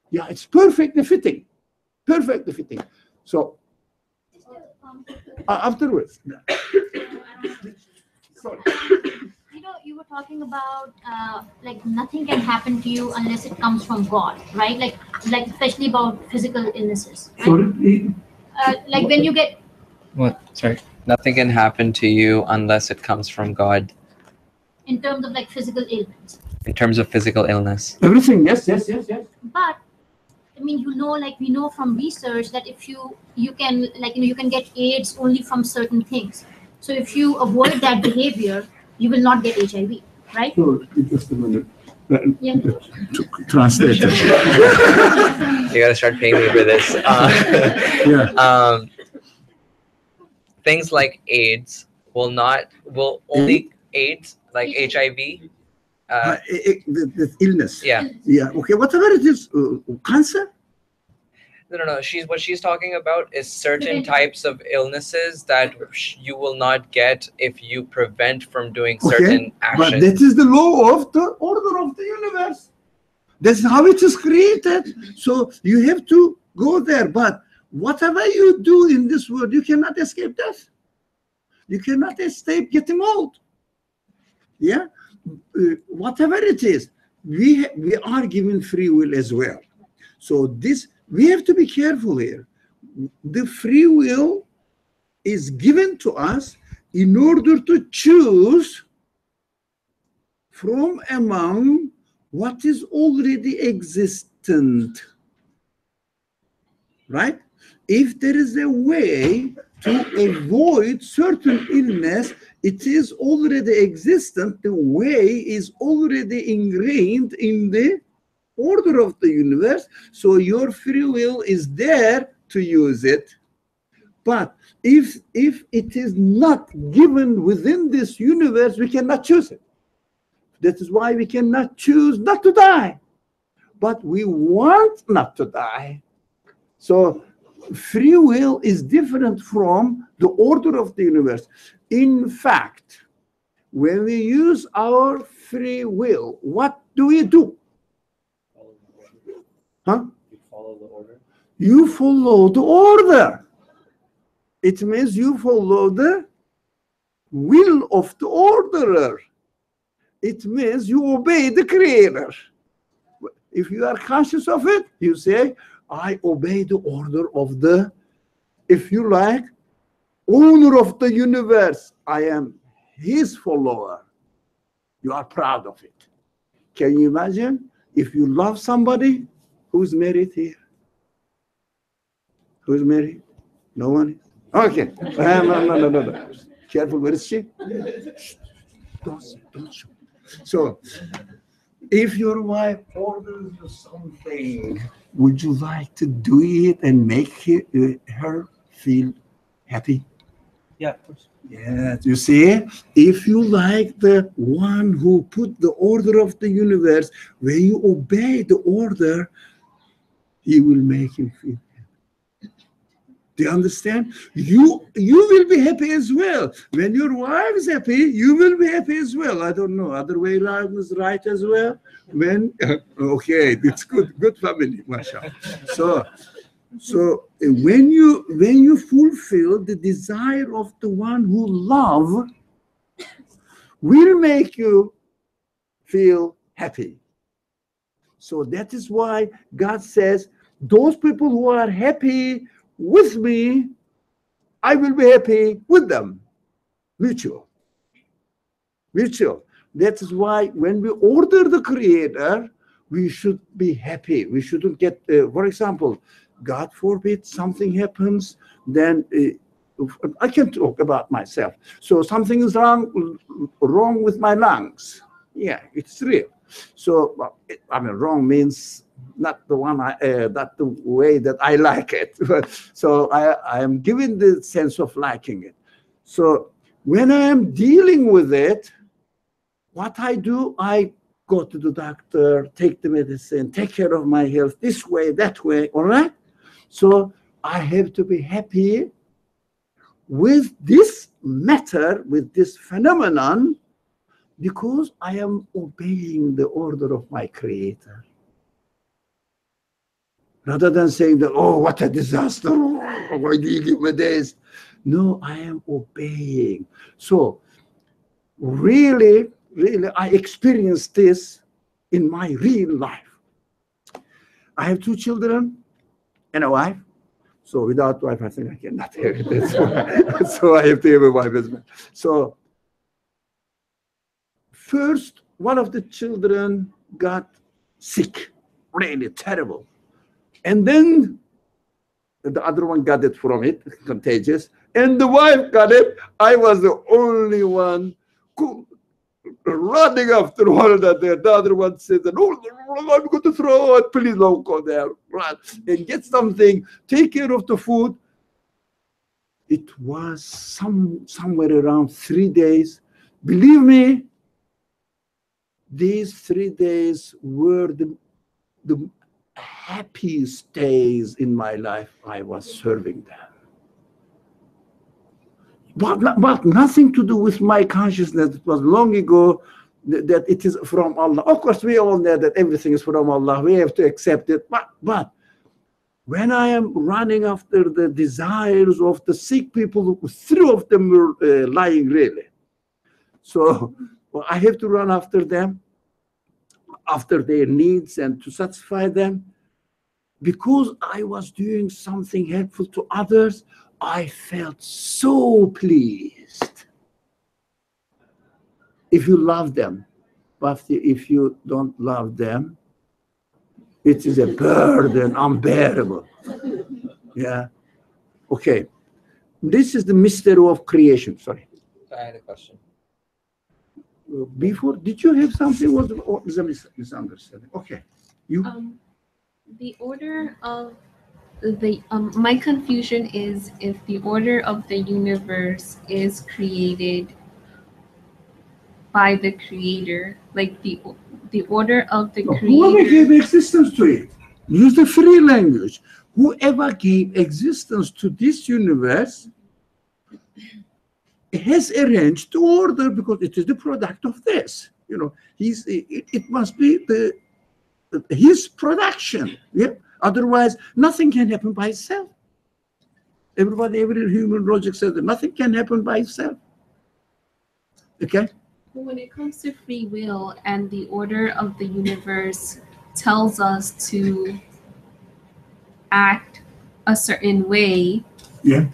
Yeah, it's perfectly fitting. Perfectly fitting. So, afterwards. Sorry. You know, you were talking about like nothing can happen to you unless it comes from God, right? Like especially about physical illnesses. Right? Sorry. Like when you get What? Sorry. Nothing can happen to you unless it comes from God. in terms of like physical ailments. In terms of physical illness. Everything, yes. But I mean, you know, like we know from research that if you can like you can get AIDS only from certain things. So if you avoid that behavior, you will not get HIV. right? So, just a minute. Yeah. Translate it. You gotta start paying me for this. Yeah. Things like AIDS will only AIDS, like HIV. The illness. Yeah. Yeah. Okay. Whatever it is, cancer. No. What she's talking about is certain types of illnesses that you will not get if you prevent from doing certain actions. But that is the law of the order of the universe. That's how it is created. So you have to go there. But whatever you do in this world, you cannot escape death. You cannot escape getting old. Yeah. Whatever it is, we are given free will as well. So this, we have to be careful here. The free will is given to us in order to choose from among what is already existent, right? If there is a way to avoid certain illness, it is already existent. The way is already ingrained in the order of the universe. So your free will is there to use it. But if it is not given within this universe, we cannot choose it. That is why we cannot choose not to die. But we want not to die. So free will is different from the order of the universe. In fact, when we use our free will, what do we do? Huh? You follow the order. You follow the order. It means you follow the will of the orderer. It means you obey the creator. If you are conscious of it, you say, I obey the order of the, if you like, owner of the universe. I am his follower. You are proud of it. Can you imagine if you love somebody who's married here? Who's married? No one? Okay. No. Careful, where is she? Don't show. So, if your wife orders you something, would you like to do it and make her feel happy? Yeah, of course. Yeah, you see, if you like the one who put the order of the universe, when you obey the order, he will make you feel happy. Do you understand? You will be happy as well. When your wife is happy, you will be happy as well. I don't know, other way around is right as well. When okay, it's good family, mashallah. So when you fulfill the desire of the one who love, will make you feel happy. So that is why God says, those people who are happy with me, I will be happy with them. Mutual. That is why when we order the creator, we should be happy. We shouldn't get, for example, God forbid something happens, then I can talk about myself. So something is wrong with my lungs. Yeah, it's real. So I mean, wrong means not the one not the way that I like it. So I am given the sense of liking it. So when I am dealing with it, what I do, I go to the doctor, take the medicine, take care of my health this way, that way, all right? So I have to be happy with this matter, with this phenomenon, because I am obeying the order of my creator. Rather than saying that, oh, what a disaster, oh, why do you give me this? No, I am obeying. So really, I experienced this in my real life. I have 2 children and a wife. So without wife, I think I cannot have it. So I have to have a wife as well. So first, one of the children got sick, really terrible. And then the other one got it from it, contagious. And the wife got it. I was the only one running after one another. The other one says, "Oh, I'm going to throw it. Please don't go there. Run and get something. Take care of the food." It was somewhere around 3 days. Believe me, these 3 days were the happiest days in my life. I was serving them. But nothing to do with my consciousness. It was long ago that it is from Allah. Of course, we all know that everything is from Allah. We have to accept it. But when I am running after the desires of the sick people, 3 of them were lying really. So I have to run after them, after their needs and to satisfy them. Because I was doing something helpful to others, I felt so pleased. If you love them, but if you don't love them, it is a burden, unbearable. Yeah. Okay. This is the mystery of creation. Sorry. I had a question. Before, did you have something? What was a misunderstanding? Okay. You. The order of the my confusion is if the order of the universe is created by the creator, like the order of the Whoever creator. gave existence to it. Use the free language. Whoever gave existence to this universe has arranged the order because it is the product of this. You know, it must be his production. Yeah. Otherwise, nothing can happen by itself. Every human logic says that nothing can happen by itself. Okay. When it comes to free will and the order of the universe tells us to act a certain way, yeah,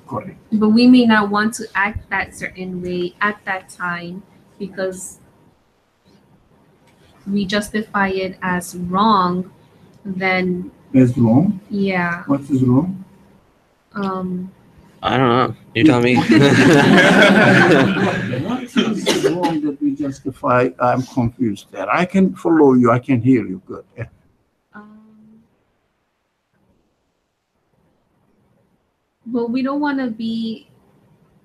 correct. But we may not want to act that certain way at that time because we justify it as wrong, then as wrong? Yeah. What is wrong? I don't know. You tell me. What is wrong that we justify? I'm confused there. I can follow you. I can hear you good. Yeah. Well, we don't want to be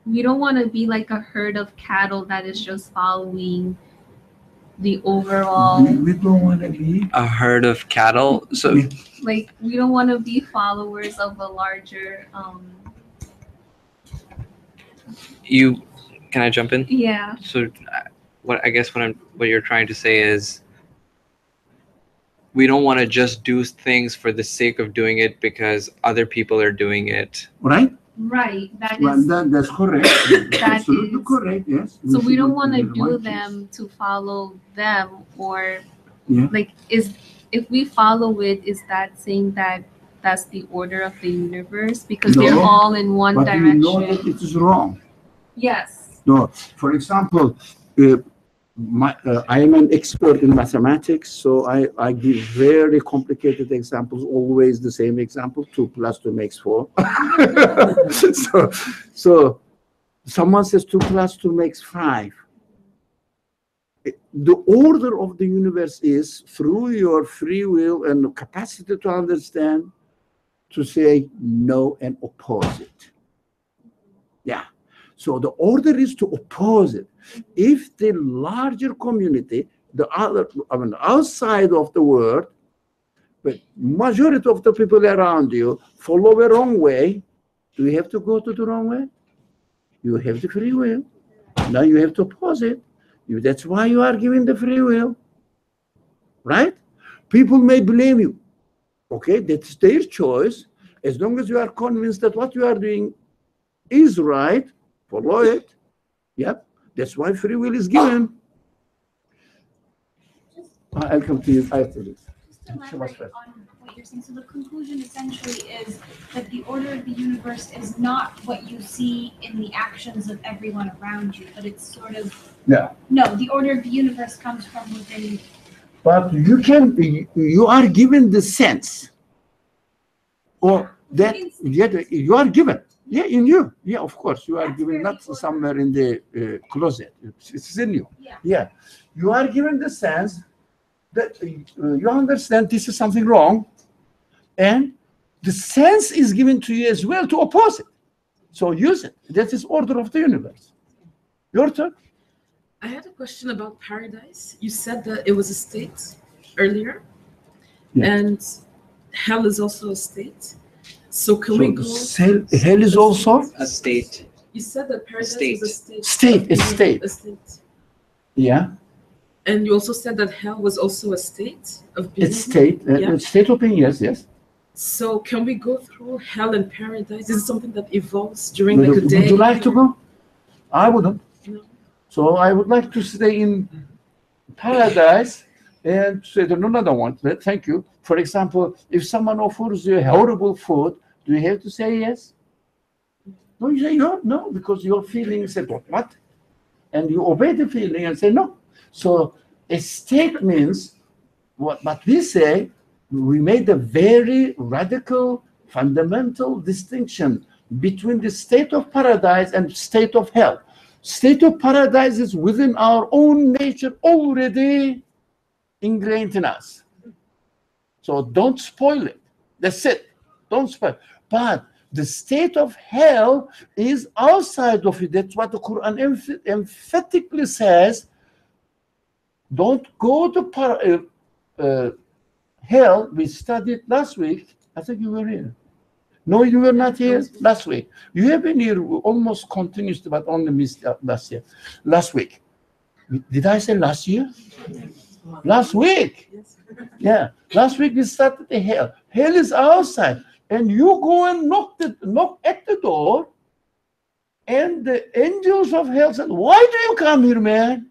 like a herd of cattle that is just following the overall. We don't want to be a herd of cattle. So, like, we don't want to be followers of a larger. Can I jump in? Yeah. So, what you're trying to say is, we don't want to just do things for the sake of doing it because other people are doing it. Right? Right. That's correct. That absolutely is correct. Yes. So we don't want to do them to follow them, or like if we follow it, is that saying that that's the order of the universe because they're all in one direction? But you know that it is wrong. Yes. No. For example, I am an expert in mathematics, so I give very complicated examples, always the same example, 2 + 2 makes 4. so someone says 2 + 2 makes 5. The order of the universe is through your free will and capacity to understand, to say no and oppose it. Yeah. So the order is to oppose it. If the larger community, outside of the world, but majority of the people around you follow the wrong way, do you have to go to the wrong way? You have the free will. Now you have to oppose it. That's why you are given the free will. Right? People may blame you. Okay, that's their choice. As long as you are convinced that what you are doing is right, follow it. Yep. That's why free will is given. I'll come to you after this. Just to elaborate on what you're saying. So the conclusion essentially is that the order of the universe is not what you see in the actions of everyone around you, but it's sort of no, the order of the universe comes from within. But you are given the sense, or that you are given. Yeah, in you. Yeah, of course. You are given not somewhere in the closet. It's in you. Yeah. Yeah. You are given the sense that you understand this is something wrong, and the sense is given to you as well to oppose it. So use it. That is order of the universe. Your turn. I had a question about paradise. You said that it was a state earlier, Yeah. and hell is also a state. So can we go? Hell is also A state. You said that paradise state. was a state. State, a Yeah, state. A state. yeah. And you also said that hell was also a state of being. It's state. Yeah. State of being. Yes, yes. So can we go through hell and paradise? Is it something that evolves during Would like a day? you like to go? I wouldn't. No. So I would like to stay in paradise and say no, I don't want that. Thank you. For example, if someone offers you horrible food, do you have to say yes? No, you say no, because your feelings say what? And you obey the feeling and say no. So a state means what we say, we made a very radical, fundamental distinction between the state of paradise and state of hell. State of paradise is within our own nature already ingrained in us. So don't spoil it. That's it. Don't spoil. But the state of hell is outside of it. That's what the Quran emphatically says. Don't go to hell. We studied last week. I think you were here. No, you were not here last week. You have been here almost continuously, but only missed last year. Last week. Did I say last year? Last week. Yeah. Last week we started the hell. Hell is outside. And you go and knock at the door, and the angels of hell said, why do you come here, man?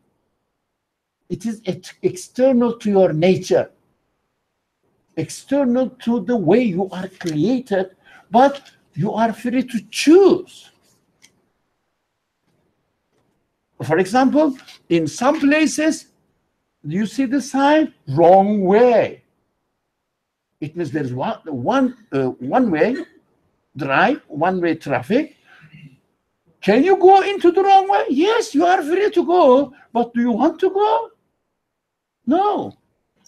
It is external to your nature, external to the way you are created, but you are free to choose. For example, in some places, you see the sign, wrong way. It means there is one way drive, one way traffic. Can you go into the wrong way? Yes, you are free to go, but do you want to go? No.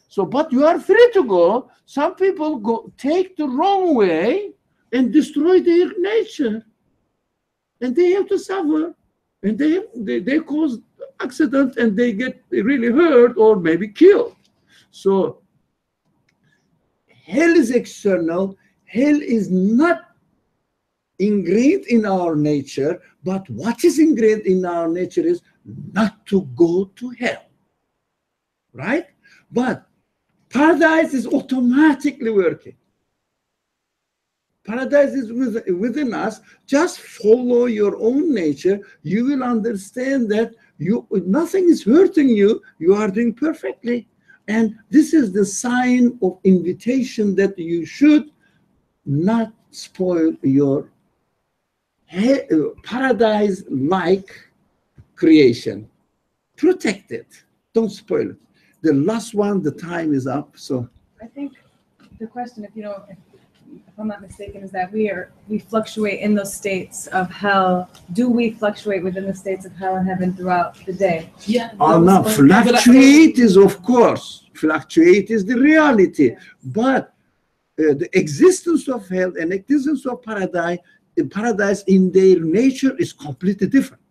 So, but you are free to go. Some people take the wrong way and destroy their nature, and they have to suffer, and they cause accident, and they get really hurt or maybe killed. So hell is external. Hell is not ingrained in our nature, but what is ingrained in our nature is not to go to hell, right? But paradise is automatically working. Paradise is within us. Just follow your own nature. You will understand that nothing is hurting you. You are doing perfectly. And this is the sign of invitation that you should not spoil your paradise-like creation. Protect it. Don't spoil it. The last one, the time is up. So I think the question, if I'm not mistaken, is that we fluctuate in those states of hell. Do we fluctuate within the states of hell and heaven throughout the day? Yeah. No, fluctuate is, of course, fluctuate is the reality. But the existence of hell and existence of paradise in their nature is completely different.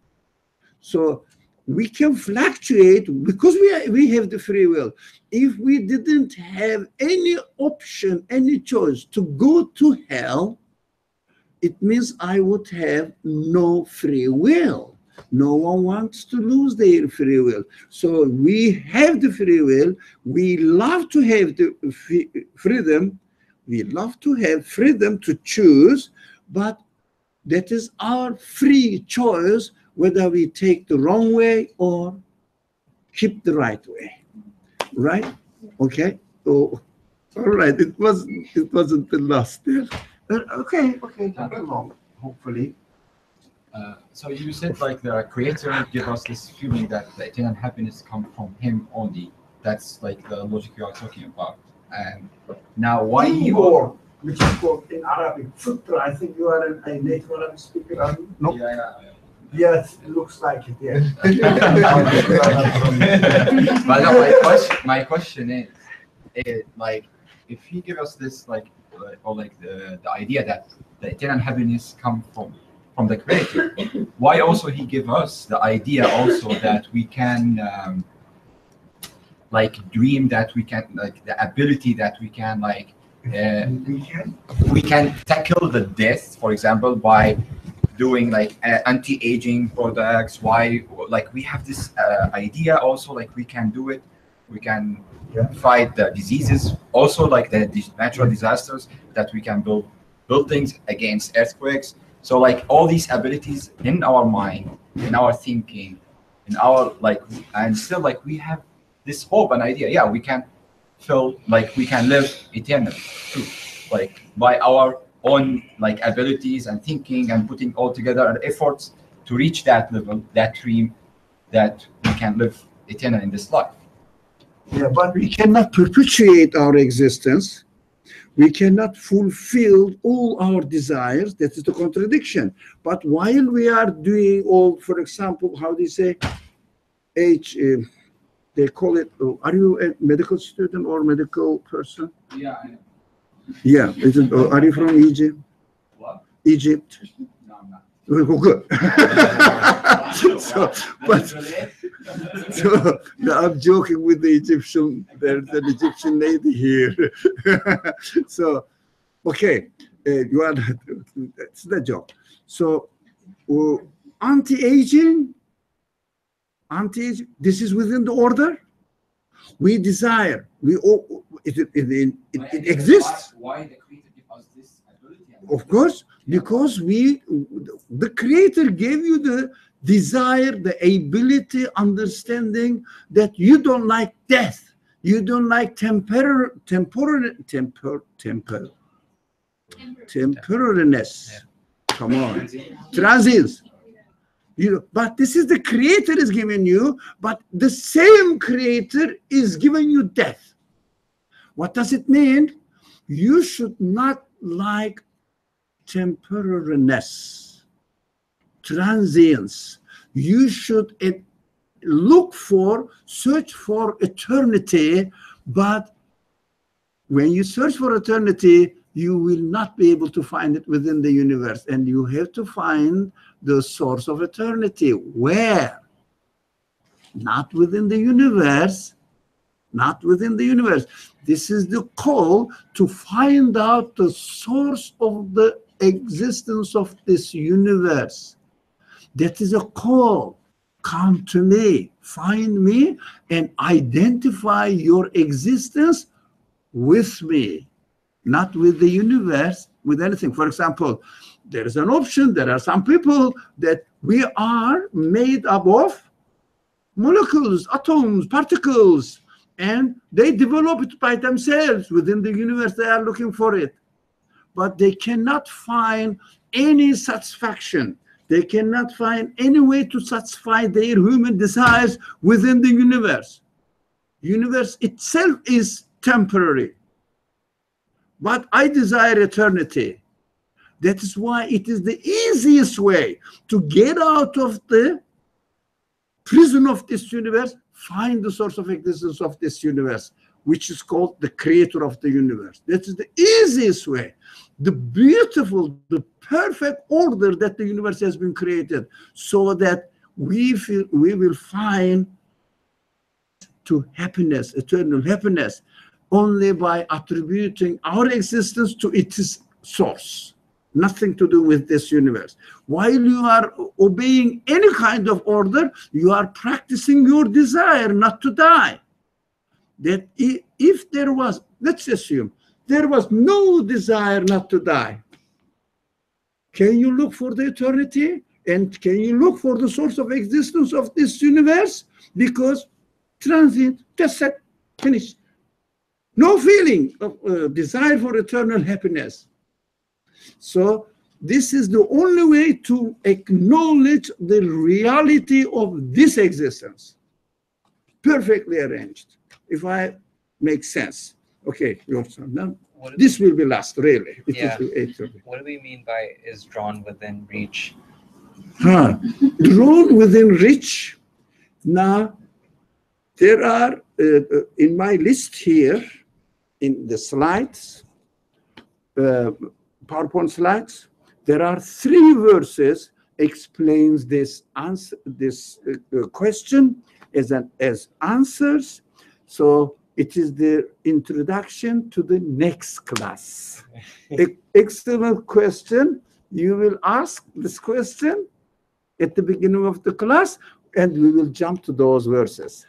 So we can fluctuate because we have the free will. If we didn't have any option, any choice to go to hell, it means I would have no free will. No one wants to lose their free will. So we have the free will. We love to have the freedom. We love to have freedom to choose, but that is our free choice, whether we take the wrong way or keep the right way. Right? Okay. Oh, all right. It wasn't the last there. Okay. Not long. Hopefully. So you said like the creator give us this feeling that the eternal happiness comes from him only. That's like the logic you are talking about. And now why you are which is called in Arabic fitra. I think you are a native Arabic speaker, are you? No? Yes, it looks like it, yeah. But no, my question is, like, if he give us this, like, or like the idea that the eternal happiness come from the Creator, why also he give us the idea also that we can like dream, that we can, like, the ability that we can, like, we can tackle the death, for example, by doing like anti-aging products. Why, like, we have this idea also, like, we can do it, we can fight the diseases, also like the natural disasters, that we can build buildings against earthquakes. So like all these abilities in our mind, in our thinking, in our, like, and still, like, we have this hope and idea, yeah, we can feel like we can live eternally too, like by our own, like, abilities and thinking and putting all together and efforts to reach that level, that dream, that we can live eternally in this life. Yeah, but we cannot perpetuate our existence. We cannot fulfill all our desires. That is the contradiction. But while we are doing all, for example, how do you say, age, they call it, are you a medical student or medical person? Yeah, I know. Yeah. Is it, are you from Egypt? What? Egypt? No, I'm not. Oh, good. So I'm joking with the Egyptian. There's an Egyptian lady here. So, okay, you are. That's the joke. So, anti-aging. This is within the order. We desire. We all. It exists. Why the Creator give us this ability? Of course, because the Creator gave you the desire, the ability, understanding that you don't like death, you don't like temporariness. Come on, transience. But this is the Creator is giving you, but the same Creator is giving you death. What does it mean? You should not like temporariness, transience. You should search for eternity, but when you search for eternity, you will not be able to find it within the universe, and you have to find the source of eternity. Where? Not within the universe. Not within the universe. This is the call to find out the source of the existence of this universe. That is a call. Come to me, find me, and identify your existence with me, not with the universe, with anything. For example, there is an option. There are some people that we are made up of molecules, atoms, particles, and they develop it by themselves. Within the universe, they are looking for it. But they cannot find any satisfaction. They cannot find any way to satisfy their human desires within the universe. Universe itself is temporary. But I desire eternity. That is why it is the easiest way to get out of the prison of this universe, find the source of existence of this universe, which is called the Creator of the universe. That is the easiest way. The beautiful, the perfect order that the universe has been created, so that we will find to happiness, eternal happiness, only by attributing our existence to its source. Nothing to do with this universe. While you are obeying any kind of order, you are practicing your desire not to die. That if there was, let's assume, there was no desire not to die, can you look for the eternity? And can you look for the source of existence of this universe? Because transient, just it, finished. No feeling of desire for eternal happiness. So this is the only way to acknowledge the reality of this existence. Perfectly arranged, if I make sense. Okay, your turn now. What do This we, will be last, really. It Yeah. will be 8:30. what do we mean by is drawn within reach? Drawn within reach. Now, there are, in my list here, in the slides, PowerPoint slides, there are 3 verses explains this answer, this question as answers. So it is the introduction to the next class. Excellent question. You will ask this question at the beginning of the class, and we will jump to those verses.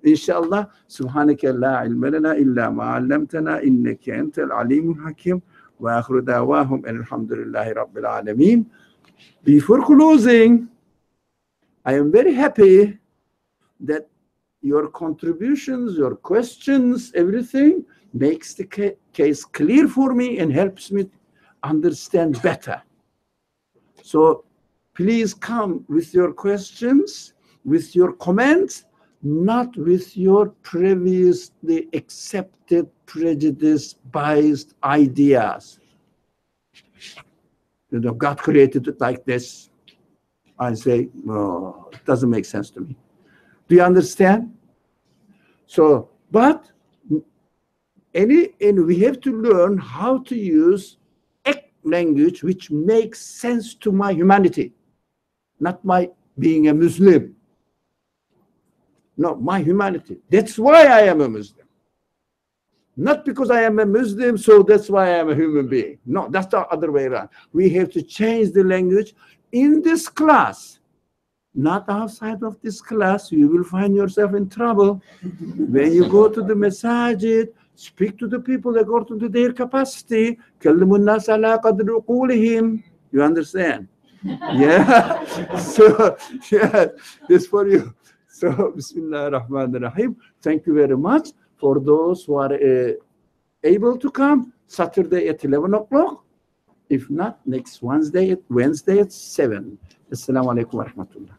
Inshallah. Subhanaka la ilma lana illa ma 'allamtana innaka antal alimul hakim wa akhiru da'wahum alhamdulillahi rabbil alamin. Before closing, I am very happy that your contributions, your questions, everything makes the case clear for me and helps me understand better. So please come with your questions, with your comments, not with your previously accepted, prejudiced, biased ideas. You know, God created it like this. I say, oh, it doesn't make sense to me. Do you understand? So, but and we have to learn how to use language which makes sense to my humanity, not my being a Muslim. No, my humanity. That's why I am a Muslim. Not because I am a Muslim, so that's why I am a human being. No, that's the other way around. We have to change the language in this class. Not outside of this class, you will find yourself in trouble. When you go to the masajid, speak to the people according to their capacity. You understand? Yeah. So, yeah, this for you. So, Bismillah ar-Rahman ar-Rahim. Thank you very much for those who are able to come Saturday at 11 o'clock. If not, next Wednesday at 7. Assalamu alaikum wa rahmatullah.